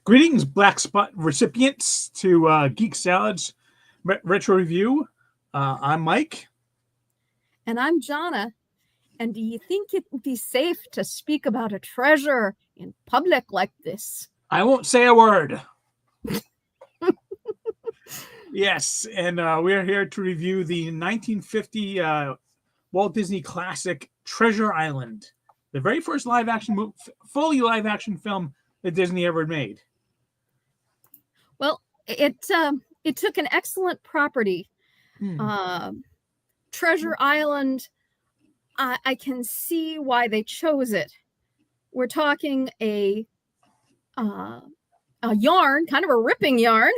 Greetings, Black Spot recipients, to Geek Salad's Retro Review. I'm Mike. And I'm Jonna. And do you think it would be safe to speak about a treasure in public like this? I won't say a word. Yes, and we're here to review the 1950 Walt Disney classic Treasure Island, the very first fully live-action film that Disney ever made. Well, it took an excellent property. Treasure Island, I can see why they chose it. We're talking a yarn, kind of a ripping yarn,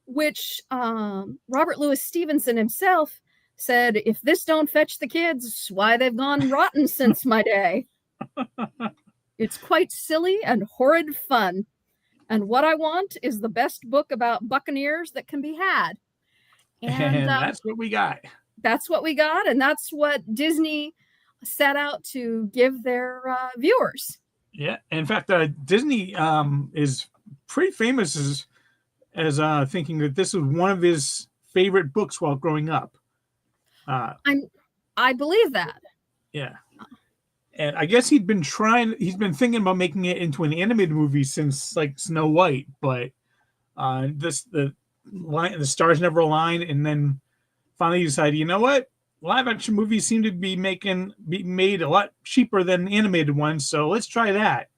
which Robert Louis Stevenson himself said, if this don't fetch the kids, why they've gone rotten since my day. It's quite silly and horrid fun. And what I want is the best book about buccaneers that can be had. And that's what we got. That's what we got, and that's what Disney set out to give their viewers. Yeah, in fact, Disney is pretty famous as thinking that this was one of his favorite books while growing up. I believe that. Yeah. And I guess he's been thinking about making it into an animated movie since like Snow White, but the stars never aligned, and then finally decided, you know what? Live action movies seem to be made a lot cheaper than animated ones, so let's try that.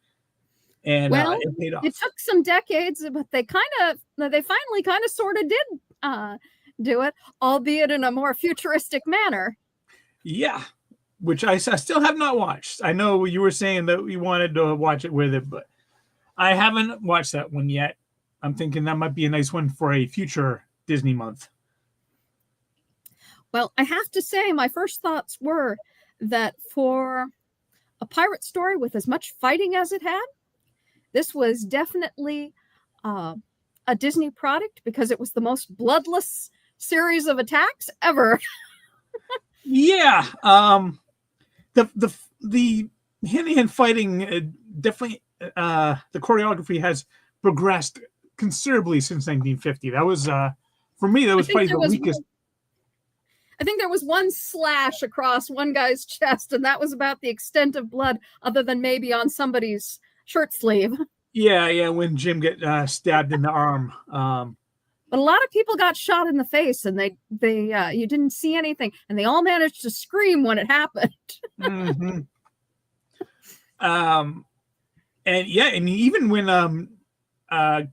And it paid off. It took some decades, but they finally kind of sort of did do it, albeit in a more futuristic manner. Yeah. Which I still have not watched. I know you were saying that we wanted to watch it with it, but I haven't watched that one yet. I'm thinking that might be a nice one for a future Disney month. Well, I have to say, my first thoughts were that for a pirate story with as much fighting as it had, this was definitely a Disney product because it was the most bloodless series of attacks ever. Yeah. The hand-to-hand fighting definitely the choreography has progressed considerably since 1950. That was for me, that was probably the weakest. I think there was one slash across one guy's chest, and that was about the extent of blood, other than maybe on somebody's shirt sleeve. Yeah, when Jim get stabbed in the arm. But a lot of people got shot in the face, and they you didn't see anything, and they all managed to scream when it happened. Mm-hmm. And yeah, and even when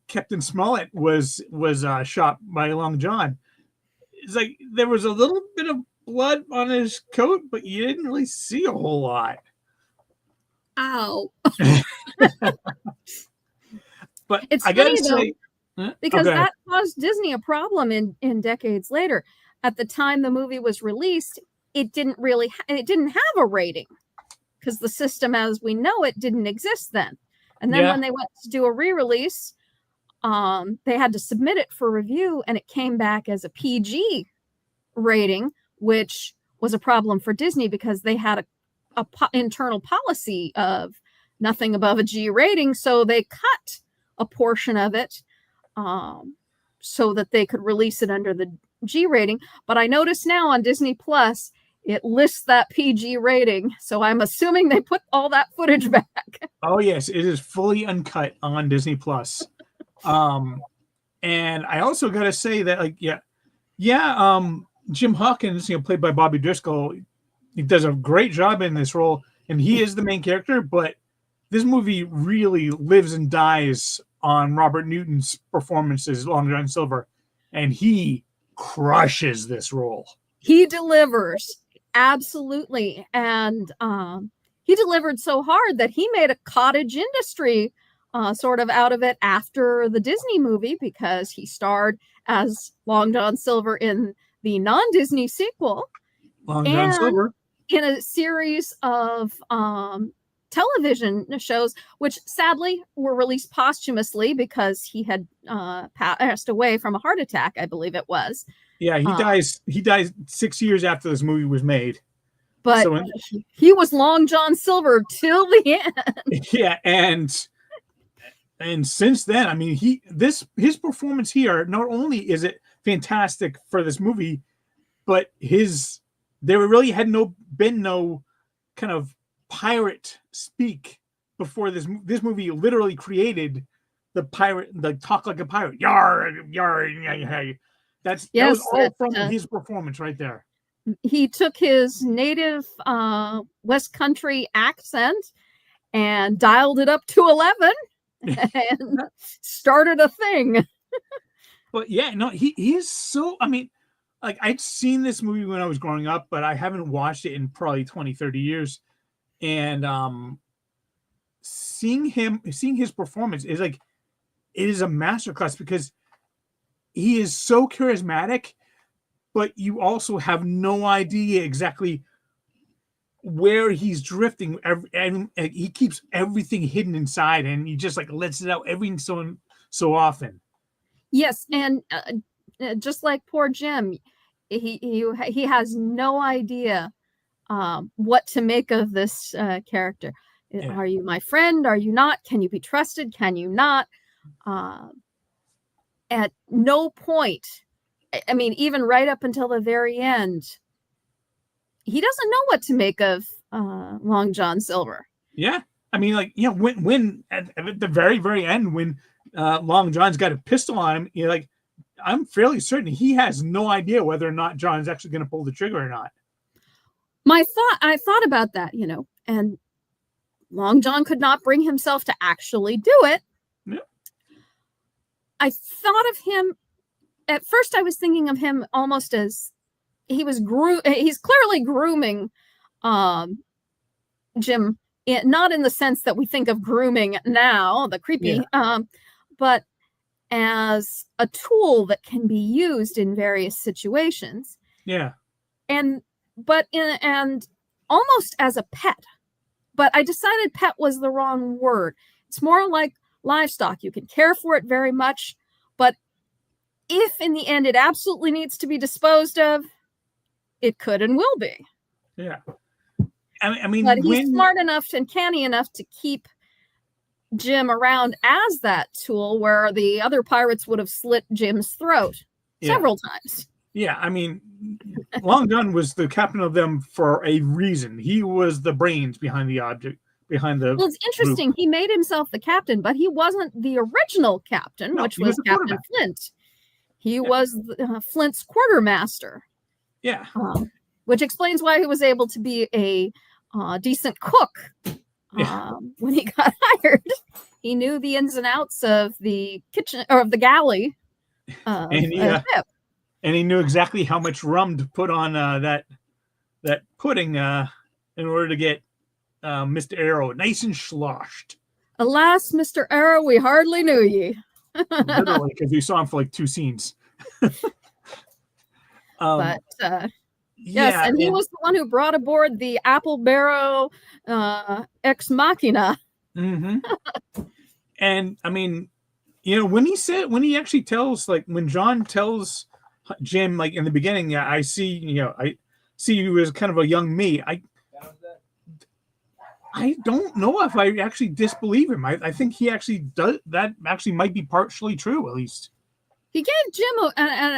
Captain Smollett was shot by Long John, it's like there was a little bit of blood on his coat, but you didn't really see a whole lot. Ow! But it's I gotta say. Because that caused Disney a problem in decades later. At the time the movie was released, it didn't have a rating because the system as we know it didn't exist then. And then when they went to do a re-release, they had to submit it for review, and it came back as a PG rating, which was a problem for Disney because they had a internal policy of nothing above a G rating, so they cut a portion of it so that they could release it under the G rating. But I notice now on Disney Plus, it lists that PG rating. So I'm assuming they put all that footage back. Oh, yes. It is fully uncut on Disney Plus. And I also got to say that, Jim Hawkins, played by Bobby Driscoll, he does a great job in this role. And he is the main character, but this movie really lives and dies on Robert Newton's performance as Long John Silver, and he crushes this role. He delivers, absolutely, and he delivered so hard that he made a cottage industry sort of out of it after the Disney movie, because he starred as Long John Silver in the non-Disney sequel, Long John Silver, in a series of television shows, which sadly were released posthumously because he had passed away from a heart attack, I believe it was. Yeah, he dies 6 years after this movie was made. But he was Long John Silver till the end. Yeah, and And since then, I mean, his performance here, not only is it fantastic for this movie, but there really had been no kind of pirate speak before this movie literally created the pirate, the talk like a pirate. Yar, yar, yar. That was all from his performance right there. He took his native West Country accent and dialed it up to 11 and started a thing. But yeah, no, he is so, I mean, like I'd seen this movie when I was growing up, but I haven't watched it in probably 20, 30 years. And seeing his performance is like, it is a masterclass because he is so charismatic, but you also have no idea exactly where he's drifting, and he keeps everything hidden inside, and he just like lets it out every so often. Yes, and just like poor Jim, he has no idea what to make of this character. Yeah. Are you my friend? Are you not? Can you be trusted? Can you not? At no point, I mean, even right up until the very end, he doesn't know what to make of Long John Silver. Yeah, I mean, like, you know, when at the very, very end, when Long John's got a pistol on him, you're like, I'm fairly certain he has no idea whether or not John's actually going to pull the trigger or not. I thought about that, you know, and Long John could not bring himself to actually do it. Yeah. I thought of him, at first I was thinking of him almost as he's clearly grooming Jim, not in the sense that we think of grooming now, the creepy, but as a tool that can be used in various situations. Yeah. And almost as a pet. But I decided pet was the wrong word. It's more like livestock. You can care for it very much, but if in the end it absolutely needs to be disposed of, it could and will be. Yeah. I mean, but he's smart enough and canny enough to keep Jim around as that tool, where the other pirates would have slit Jim's throat several times. Yeah, I mean, Long John was the captain of them for a reason. He was the brains behind the object, behind the. Well, it's interesting. He made himself the captain, but he wasn't the original captain, which was Captain Flint. He was Flint's quartermaster. Yeah. Which explains why he was able to be a decent cook when he got hired. He knew the ins and outs of the kitchen or of the galley. And he knew exactly how much rum to put on that pudding in order to get Mr. Arrow nice and sloshed. Alas, Mr. Arrow, we hardly knew ye. Literally, because we saw him for like 2 scenes. But yes, and he was the one who brought aboard the Apple Barrow Ex Machina. Mm-hmm. And I mean, you know, when John tells Jim, like in the beginning, I see you as kind of a young me. I don't know if I actually disbelieve him. I think he actually does. That actually might be partially true, at least. He gave Jim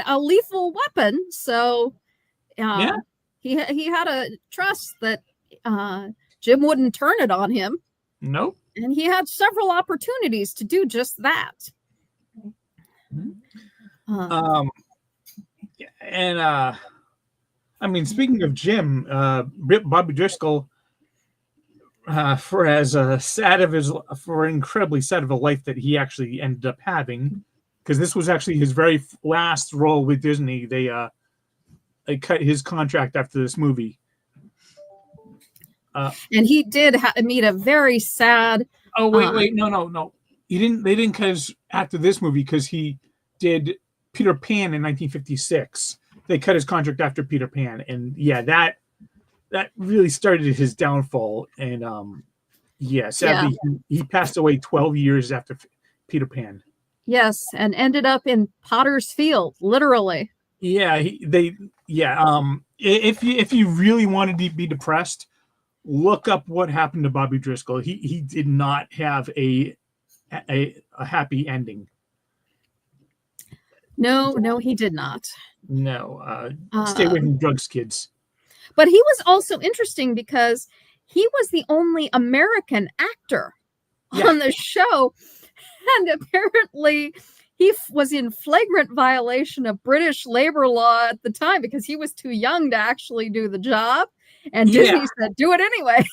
a lethal weapon, so he had a trust that Jim wouldn't turn it on him. Nope. And he had several opportunities to do just that. I mean, speaking of Jim, Bobby Driscoll, for incredibly sad of a life that he actually ended up having, because this was actually his very last role with Disney. They cut his contract after this movie. And he did meet a very sad. Oh wait, no. They didn't cut his after this movie because he did Peter Pan in 1956. They cut his contract after Peter Pan, and that really started his downfall. And sadly, he passed away 12 years after Peter Pan. Yes, and ended up in Potter's Field, literally. Yeah, if you really wanted to be depressed, look up what happened to Bobby Driscoll. He did not have a a happy ending. No, he did not. No, stay away from drugs, kids. But he was also interesting because he was the only American actor on the show, and apparently he was in flagrant violation of British labor law at the time because he was too young to actually do the job, and Disney said, "Do it anyway."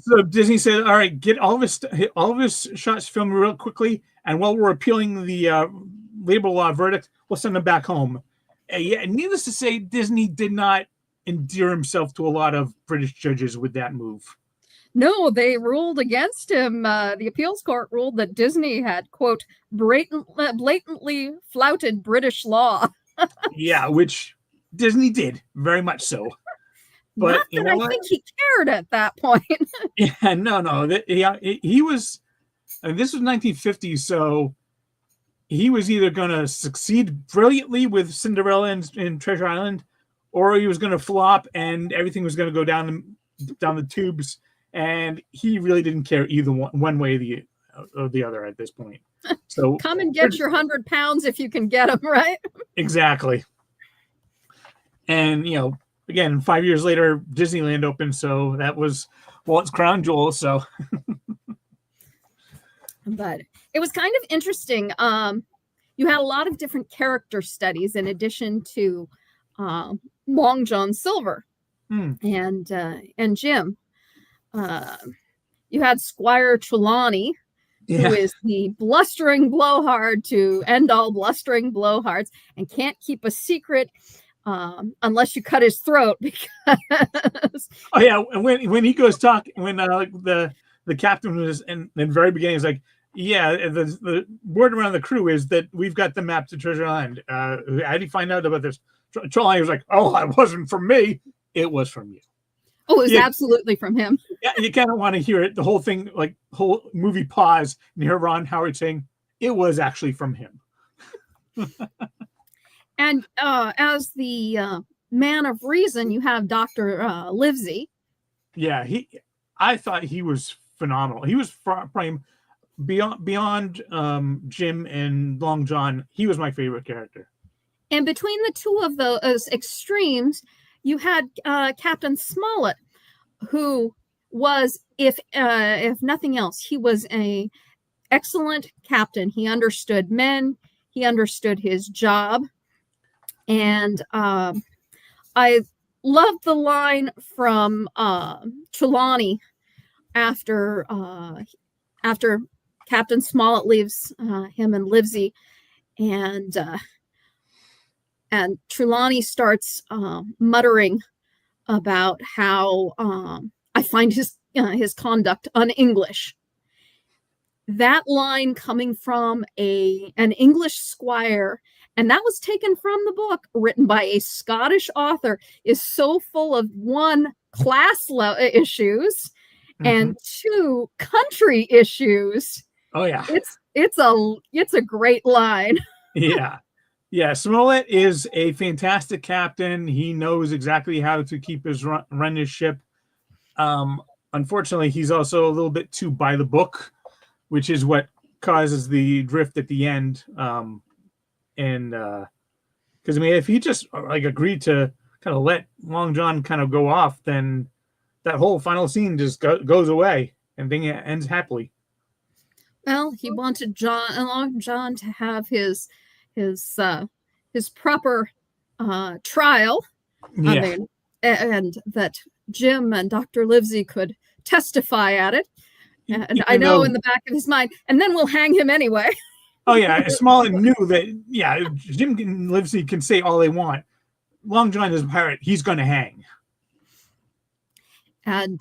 So Disney said, "All right, get all of his shots filmed real quickly, and while we're appealing the labor law verdict, we'll send him back home." Needless to say, Disney did not endear himself to a lot of British judges with that move. No, they ruled against him. The appeals court ruled that Disney had, quote, blatantly flouted British law. Which Disney did, very much so. But not that I think he cared at that point. No. He was, and this was 1950, so he was either going to succeed brilliantly with Cinderella and Treasure Island, or he was going to flop and everything was going to go down the tubes. And he really didn't care either one way or the other at this point. So come and get your 100 pounds if you can get them, right? Exactly. And again, 5 years later, Disneyland opened, so that was Walt's crown jewel. So, but it was kind of interesting. You had a lot of different character studies in addition to Long John Silver and Jim. You had Squire Trelawney, who is the blustering blowhard to end all blustering blowhards and can't keep a secret unless you cut his throat. Because when he goes talk, when the captain was in the very beginning, is like, the word around the crew is that we've got the map to Treasure Island. How did you find out about this? Trelawney was like, "Oh, it wasn't from me. It was from you." Oh, it was absolutely from him. Yeah, you kind of want to hear it. The whole thing, like whole movie pause, and hear Ron Howard saying, "It was actually from him." And as the man of reason, you have Dr. Livesey. Yeah, I thought he was phenomenal. He was probably beyond Jim and Long John. He was my favorite character. And between the two of those extremes, you had Captain Smollett, who was, if nothing else, he was an excellent captain. He understood men. He understood his job. And I loved the line from Trelawney after Captain Smollett leaves him and Livesey, and Trelawney starts muttering about how I find his conduct un-English. That line coming from an English squire, and that was taken from the book written by a Scottish author, is so full of one, class issues, and two, country issues. Oh yeah, it's a great line. Yeah, Smollett is a fantastic captain. He knows exactly how to keep run his ship. Unfortunately, he's also a little bit too by the book, which is what causes the drift at the end. Because if he just agreed to kind of let Long John kind of go off, then that whole final scene just goes away and thing ends happily. Well, he wanted Long John to have his proper trial. Yeah. I mean, and that Jim and Dr. Livesey could testify at it. And I know in the back of his mind, and then we'll hang him anyway. Oh yeah, Smollett knew that. Jim and Livesey can say all they want. Long John is a pirate; he's going to hang. And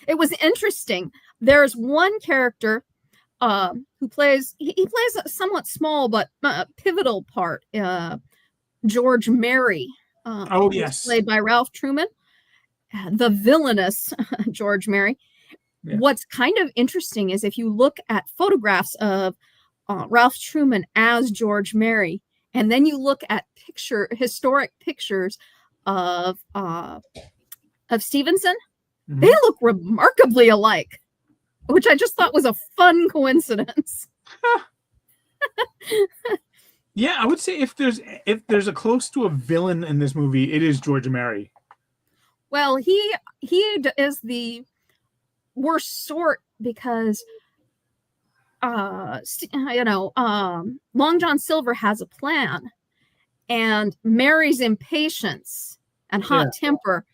it was interesting. There's one character who plays a somewhat small but pivotal part. George Merry. Yes, played by Ralph Truman, the villainous George Merry. Yeah. What's kind of interesting is if you look at photographs of Ralph Truman as George Merry, and then you look at historic pictures of Stevenson, they look remarkably alike. which I just thought was a fun coincidence. Yeah, I would say if there's a close to a villain in this movie, it is George Mary. Well, he is the worst sort because Long John Silver has a plan, and Mary's impatience and hot temper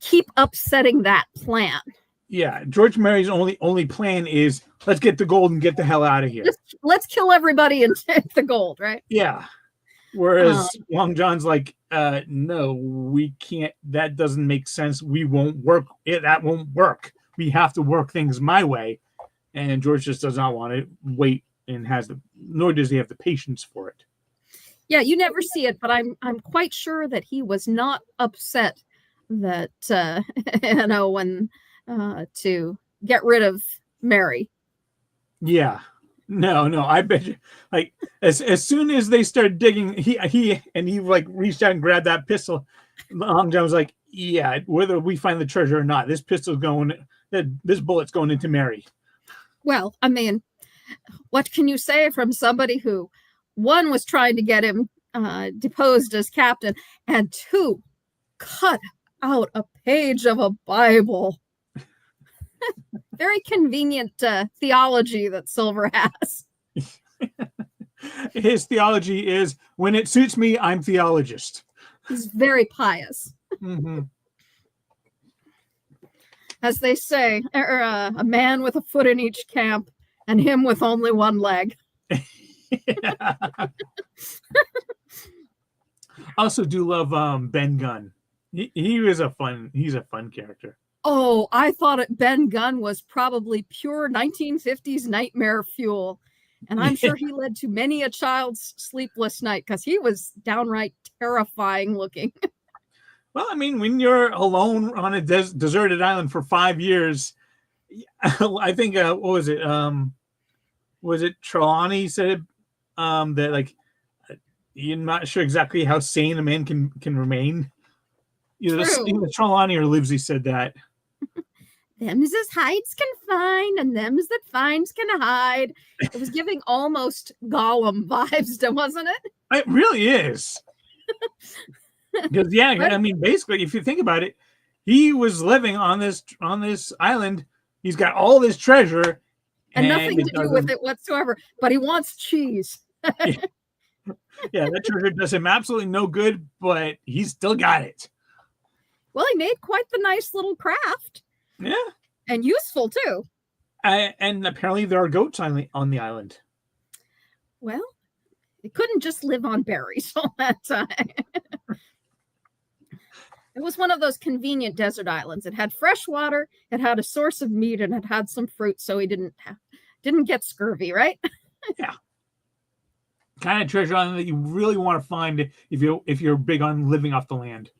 keep upsetting that plan. Yeah, George Mary's only plan is let's get the gold and get the hell out of here. Let's kill everybody and take the gold, right? Yeah. Whereas Long John's like, no, we can't. That doesn't make sense. We won't work. That won't work. We have to work things my way. And George just does not want to wait and nor does he have the patience for it. Yeah, you never see it, but I'm quite sure that he was not upset that when to get rid of Mary. Yeah. No, I bet you, like as soon as they start digging, he like reached out and grabbed that pistol. Long John was like, yeah, whether we find the treasure or not, this bullet's going into Mary. Well, I mean, what can you say from somebody who, one, was trying to get him deposed as captain, and two, cut out a page of a Bible? Very convenient theology that Silver has. His theology is, when it suits me, I'm theologist. He's very pious. Mm-hmm. As they say, a man with a foot in each camp and him with only one leg. I also do love Ben Gunn. He's a fun character. Oh, I thought Ben Gunn was probably pure 1950s nightmare fuel. And I'm sure he led to many a child's sleepless night because he was downright terrifying looking. Well, I mean, when you're alone on a deserted island for 5 years, I think, what was it? Was it Trelawney said that, like, you're not sure exactly how sane a man can remain? Either Trelawney or Livesey said that. Them's as hides can find, and them's that finds can hide. It was giving almost Gollum vibes, wasn't it? It really is. Because I mean, basically, if you think about it, he was living on this island. He's got all this treasure, and nothing to do with it whatsoever. But he wants cheese. Yeah, that treasure does him absolutely no good, but he's still got it. Well, he made quite the nice little craft. Yeah. And useful, too. And apparently there are goats on the island. Well, it couldn't just live on berries all that time. It was one of those convenient desert islands. It had fresh water, it had a source of meat, and it had some fruit, so he didn't get scurvy, right? Yeah. Kind of treasure island that you really want to find if you're big on living off the land.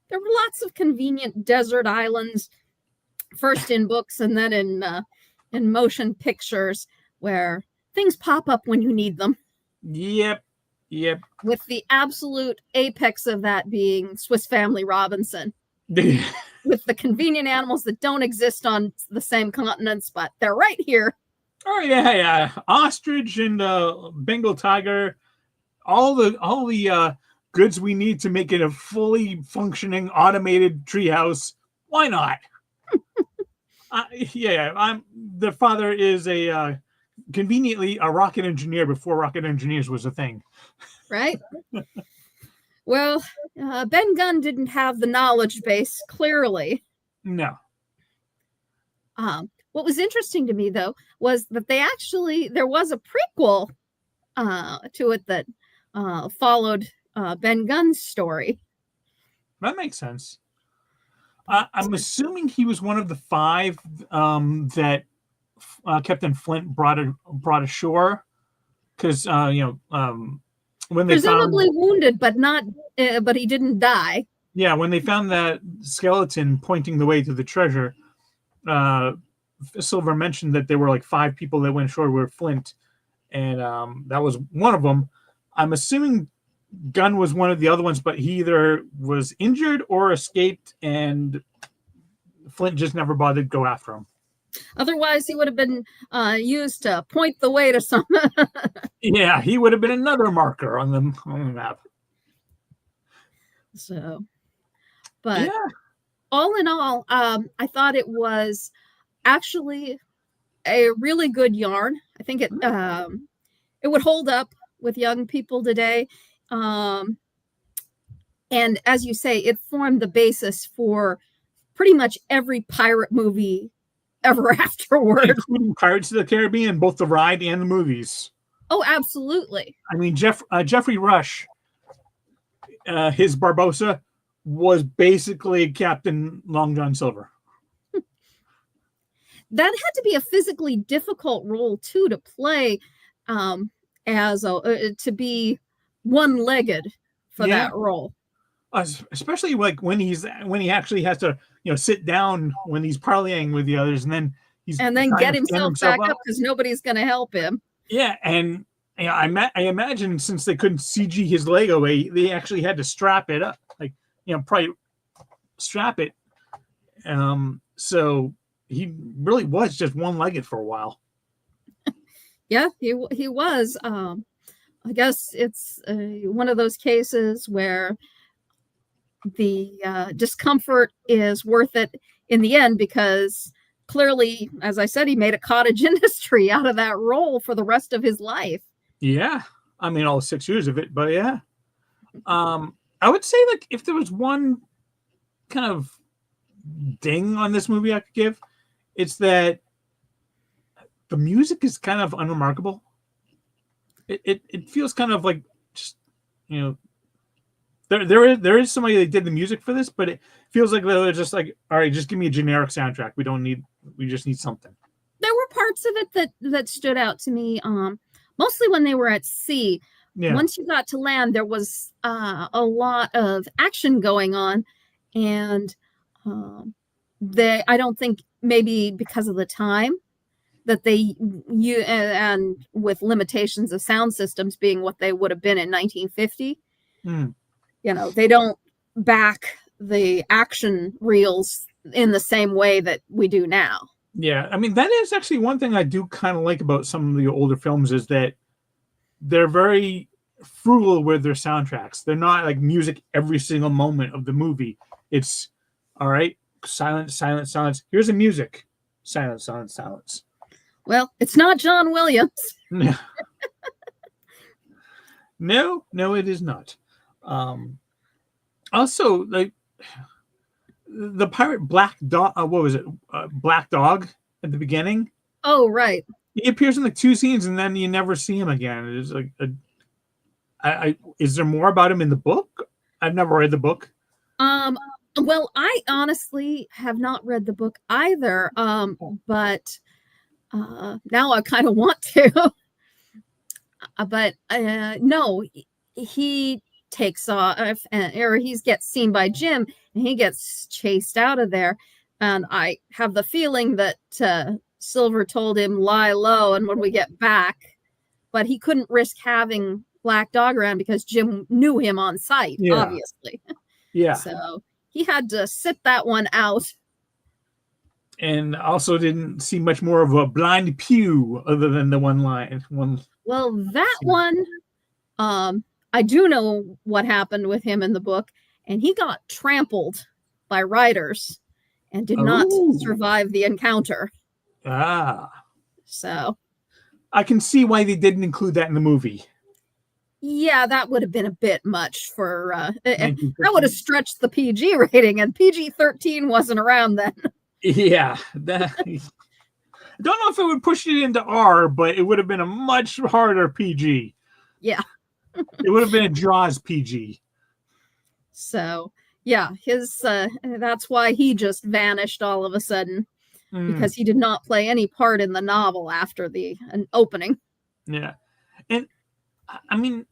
There were lots of convenient desert islands, first in books and then in motion pictures, where things pop up when you need them. Yep. With the absolute apex of that being Swiss Family Robinson. With the convenient animals that don't exist on the same continents, but they're right here. Oh yeah. Ostrich and Bengal tiger, all the goods we need to make it a fully functioning automated treehouse. Why not? The father is conveniently a rocket engineer before rocket engineers was a thing. Right. Well, Ben Gunn didn't have the knowledge base, clearly. No. What was interesting to me, though, was that there was a prequel to it that followed Ben Gunn's story. That makes sense. I'm assuming he was one of the 5 that Captain Flint brought ashore, because when they presumably wounded, but he didn't die. Yeah, when they found that skeleton pointing the way to the treasure, Silver mentioned that there were like 5 people that went ashore with Flint, and that was one of them. I'm assuming Gunn was one of the other ones, but he either was injured or escaped, and Flint just never bothered to go after him. Otherwise, he would have been used to point the way to some. Yeah, he would have been another marker on the map. So, but Yeah. all in all, I thought it was actually a really good yarn. I think it would hold up with young people today. And as you say, it formed the basis for pretty much every pirate movie ever afterward. Including Pirates of the Caribbean, both the ride and the movies. Oh, absolutely. I mean, Jeffrey Rush, his Barbossa was basically Captain Long John Silver. That had to be a physically difficult role too to play, to be one-legged for that role. Especially like when he actually has to sit down when he's parleying with the others, and then get himself back up because nobody's going to help him. Yeah, and I imagine since they couldn't CG his leg away, they actually had to strap it up, probably strap it. So he really was just one-legged for a while. Yeah, he was. I guess it's one of those cases where the discomfort is worth it in the end, because clearly, as I said, he made a cottage industry out of that role for the rest of his life. Yeah, I mean, all 6 years of it, but yeah. I would say, like, if there was one kind of ding on this movie I could give, it's that the music is kind of unremarkable. It feels kind of like just, there is somebody that did the music for this, but it feels like they're just like, all right, just give me a generic soundtrack. We just need something. There were parts of it that stood out to me, mostly when they were at sea. Yeah. Once you got to land, there was a lot of action going on, and I don't think, maybe because of the time that and with limitations of sound systems being what they would have been in 1950, they don't back the action reels in the same way that we do now. Yeah, I mean, that is actually one thing I do kind of like about some of the older films, is that they're very frugal with their soundtracks. They're not like music every single moment of the movie. It's all right, silence, silence, silence. Here's the music. Silence, silence, silence. Well, it's not John Williams. No, it is not. Also, like the pirate Black Dog. What was it? Black Dog at the beginning. Oh, right. He appears in like 2 scenes, and then you never see him again. It's like, is there more about him in the book? I've never read the book. Well, I honestly have not read the book either. But now I kind of want to. But no, he takes off, or he gets seen by Jim, and he gets chased out of there. And I have the feeling that Silver told him, lie low, and when we get back, but he couldn't risk having Black Dog around because Jim knew him on sight, obviously. Yeah. So he had to sit that one out. And also didn't see much more of a blind pew other than the one line. Well, that one, I do know what happened with him in the book, and he got trampled by riders and did not survive the encounter. So I can see why they didn't include that in the movie. Yeah, that would have been a bit much for that would have stretched the PG rating, and PG-13 wasn't around then. Yeah, I don't know if it would push it into R, but it would have been a much harder PG. Yeah. It would have been a Jaws PG. So, yeah, that's why he just vanished all of a sudden, because he did not play any part in the novel after an opening. Yeah. And, I mean,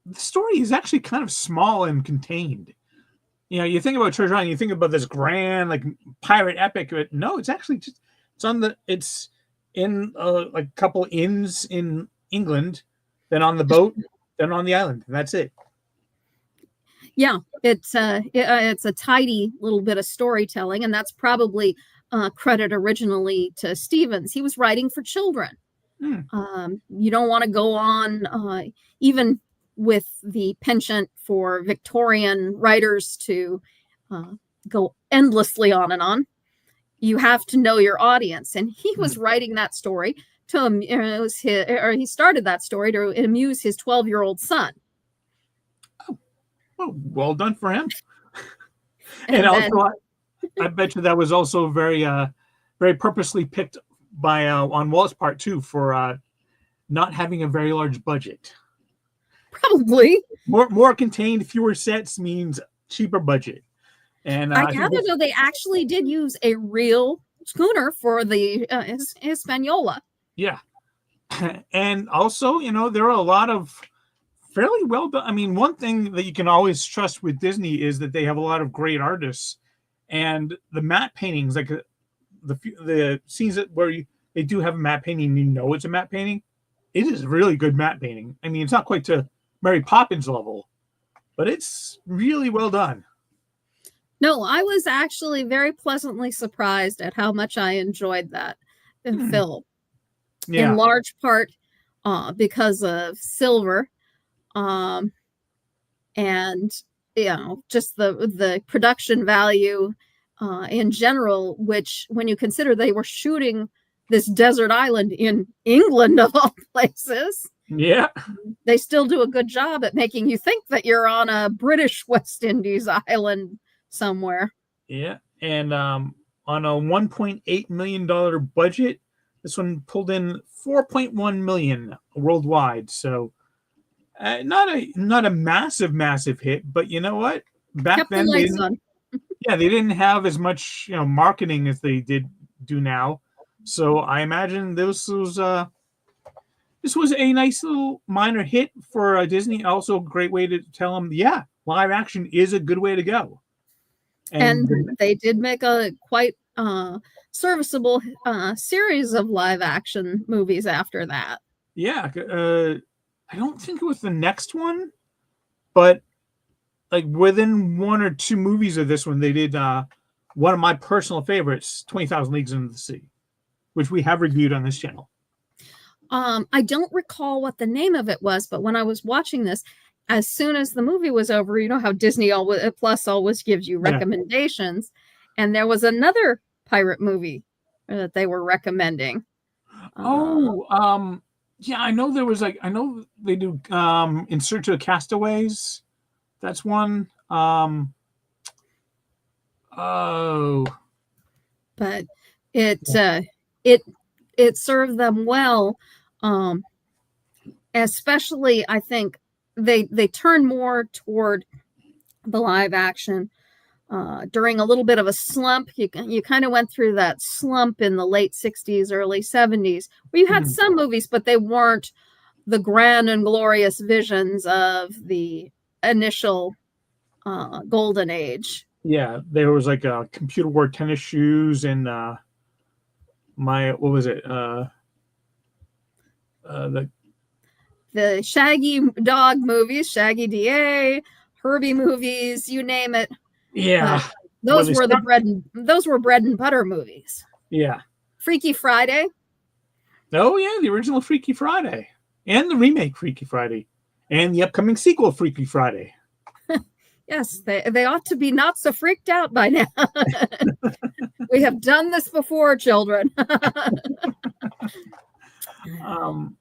the story is actually kind of small and contained. You think about Treasure Island, you think about this grand, like, pirate epic, but no, it's actually just, it's in like a couple inns in England, then on the boat, then on the island. And that's it. Yeah, it's a tidy little bit of storytelling, and that's probably credit originally to Stevens. He was writing for children. You don't want to go on, even with the penchant for Victorian writers to go endlessly on and on. You have to know your audience, and he was writing that story to amuse he started that story to amuse his 12-year-old son. Oh, well done for him. And also, I bet you that was also very purposely picked by on Walt's part too, for not having a very large budget. Probably more contained, fewer sets means cheaper budget. And I gather though they actually did use a real schooner for the Hispaniola. Yeah, and also, there are a lot of fairly well done. I mean, one thing that you can always trust with Disney is that they have a lot of great artists, and the matte paintings, like the scenes where they do have a matte painting, it's a matte painting. It is really good matte painting. I mean, it's not quite to Mary Poppins level, but it's really well done. No, I was actually very pleasantly surprised at how much I enjoyed that film. Yeah. In large part because of Silver, and just the production value in general, which when you consider they were shooting this desert island in England of all places, they still do a good job at making you think that you're on a British West Indies island somewhere. Yeah, and on a $1.8 million budget, this one pulled in $4.1 million worldwide. So not a massive hit, but you know what? Back then, they didn't have as much marketing as they do now. So I imagine this was a nice little minor hit for Disney. Also, a great way to tell them, live action is a good way to go. And they did make a quite serviceable series of live action movies after that. Yeah, I don't think it was the next one, but like within one or two movies of this one, they did one of my personal favorites, 20,000 Leagues Under the Sea, which we have reviewed on this channel. I don't recall what the name of it was, but when I was watching this, as soon as the movie was over, you know how Disney Plus always gives you recommendations, and there was another pirate movie that they were recommending. Yeah, I know there was I know they do In Search of Castaways. That's one. But it served them well, especially I think they turn more toward the live action during a little bit of a slump. You kind of went through that slump in the late 60s, early 70s, where you had some movies, but they weren't the grand and glorious visions of the initial golden age. Yeah, there was like a Computer Wore Tennis Shoes and what was it? The Shaggy Dog movies, Shaggy DA, Herbie movies, you name it. Yeah, those were bread and butter movies. Yeah, Freaky Friday. Oh yeah, the original Freaky Friday and the remake Freaky Friday and the upcoming sequel Freaky Friday. Yes, they ought to be not so freaked out by now. We have done this before, children. And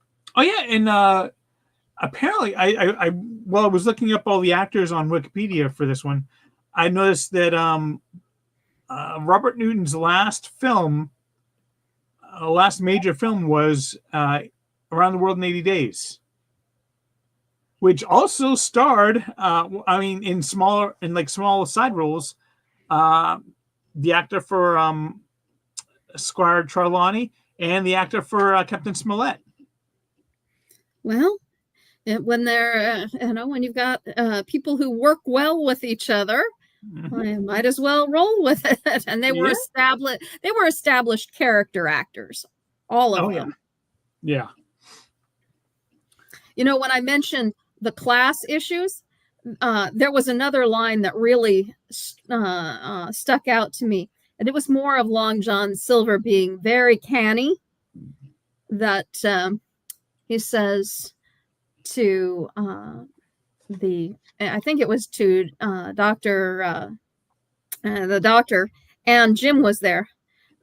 apparently, I was looking up all the actors on Wikipedia for this one. I noticed that Robert Newton's last major film was Around the World in 80 Days, which also starred, in small side roles, the actor for Squire Trelawney and the actor for Captain Smollett. Well, when they're, when you've got people who work well with each other, I might as well roll with it. And they were established character actors, all of them. Yeah. When I mentioned the class issues, there was another line that really stuck out to me. And it was more of Long John Silver being very canny, that he says to I think it was to the doctor, and Jim was there,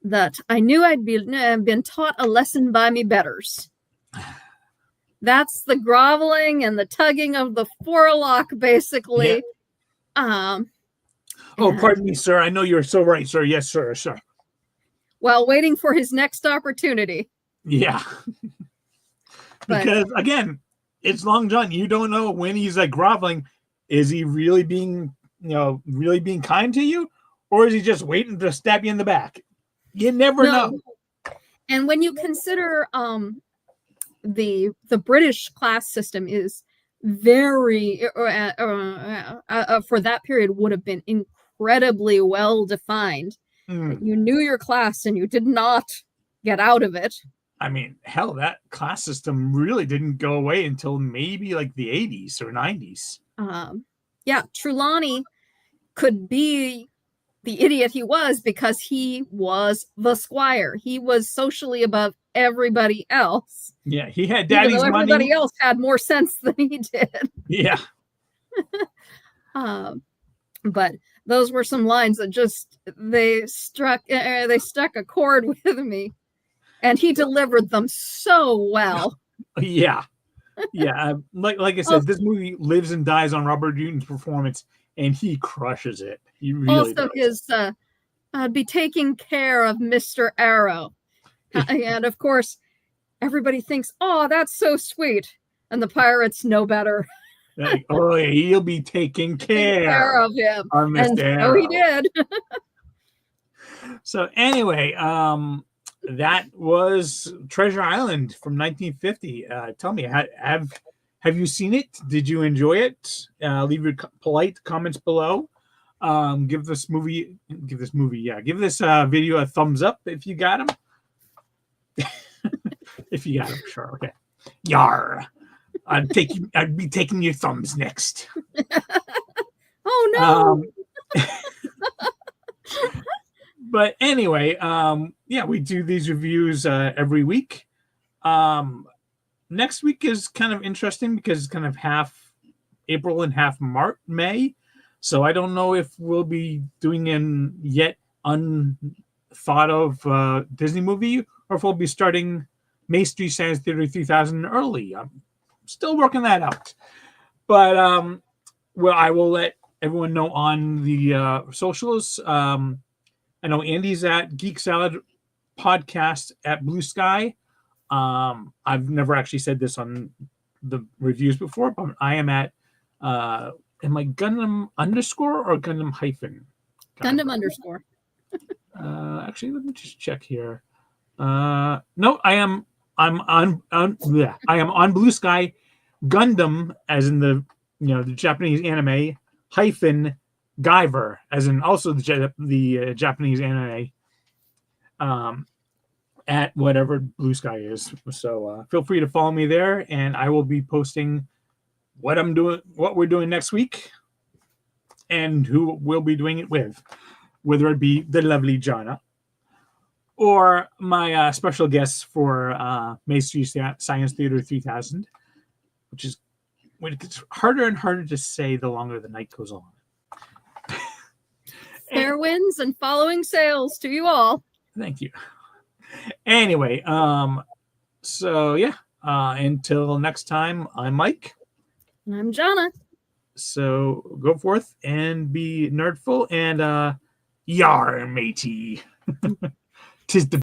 that I knew I'd been taught a lesson by me betters. That's the groveling and the tugging of the forelock, basically. Yeah. Pardon me, sir. I know you're so right, sir. Yes, sir, sir. While waiting for his next opportunity. Yeah. Because, again, it's Long John. You don't know when he's like groveling. Is he really being, really being kind to you? Or is he just waiting to stab you in the back? You never know. And when you consider the British class system is very for that period would have been incredibly well defined. You knew your class and you did not get out of it. I mean, hell, that class system really didn't go away until maybe like the 80s or 90s. Yeah, Trelawney could be the idiot he was because he was the squire. He was socially above everybody else. Yeah, he had daddy's money. Everybody else had more sense than he did. Yeah. But those were some lines that just they stuck a chord with me, and he delivered them so well. Yeah. Like I said, this movie lives and dies on Robert Newton's performance, and he crushes it. He really also does. His be taking care of Mr. Arrow. And of course, everybody thinks, oh, that's so sweet. And the pirates know better. Like, oh, he'll be taking care of him. And so he did. So anyway, that was Treasure Island from 1950. Tell me, have you seen it? Did you enjoy it? Leave your polite comments below. Give this video a thumbs up if you got them. If you got them, sure, okay. Yar. I'd be taking your thumbs next. Oh no. But anyway, we do these reviews every week. Next week is kind of interesting because it's kind of half April and half May. So I don't know if we'll be doing an yet unthought of Disney movie, or if we'll be starting May Street Science Theater 3000 early. I'm still working that out. But I will let everyone know on the socials. I know Andy's at Geek Salad Podcast at Blue Sky. I've never actually said this on the reviews before, but I am at am I Gundam underscore or Gundam hyphen? Gundam underscore. Actually, let me just check here. No, I am on Blue Sky. Gundam, as in the the Japanese anime, hyphen Guyver, as in also the Japanese anime. At whatever Blue Sky is. So feel free to follow me there, and I will be posting what we're doing next week, and who we'll be doing it with, whether it be the lovely Jonna or my special guests for May Street Science Theater 3000, which is when it gets harder and harder to say the longer the night goes on. Fair winds and following sails to you all. Thank you. Anyway, so yeah, until next time, I'm Mike. And I'm Jonna. So go forth and be nerdful and yar matey. 'Tis the